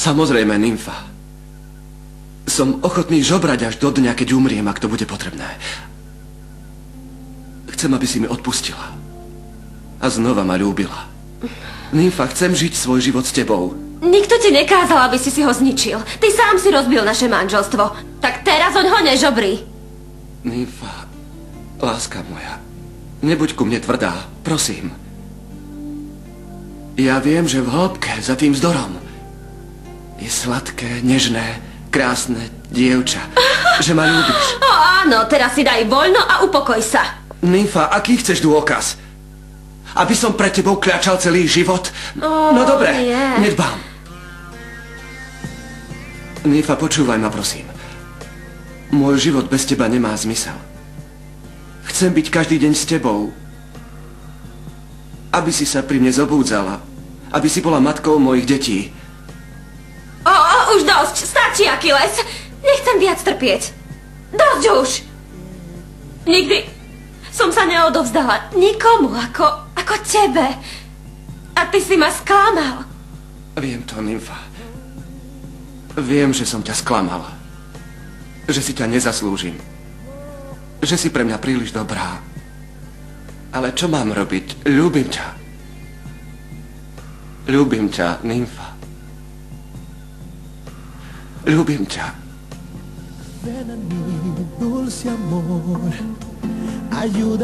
Samozrejme, nymfa. Som ochotný žobrať až do dňa, keď umriem, ak to bude potrebné. Chcem, aby si mi odpustila. A znova ma ľúbila. Nymfa, chcem žiť svoj život s tebou. Nikto ti nekázal, aby si ho zničil. Ty sám si rozbil naše manželstvo. Tak teraz oň ho nežobri. Nymfa, láska moja, nebuď ku mne tvrdá, prosím. Ja viem, že v hĺbke, za tým vzdorom, je sladké, nežné, krásne dievča. Že ma ľúbiš. O áno, teraz si daj voľno a upokoj sa. Nymfa, aký chceš dôkaz? Aby som pre tebou kľačal celý život? No dobre, nedbám. Nymfa, počúvaj ma, prosím. Môj život bez teba nemá zmysel. Chcem byť každý deň s tebou. Aby si sa pri mne zobúdzala. Aby si bola matkou mojich detí. Už dosť. Stačí, Achilles. Nechcem viac trpieť. Dosť už. Nikdy som sa neodovzdala nikomu ako tebe. A ty si ma sklamal. Viem to, Nymfa. Viem, že som ťa sklamal. Že si ťa nezaslúžim. Že si pre mňa príliš dobrá. Ale čo mám robiť? Ľúbim ťa. Ľúbim ťa, Nymfa. Ľúbim ťa. Ven a mí, dulce amor, ayuda.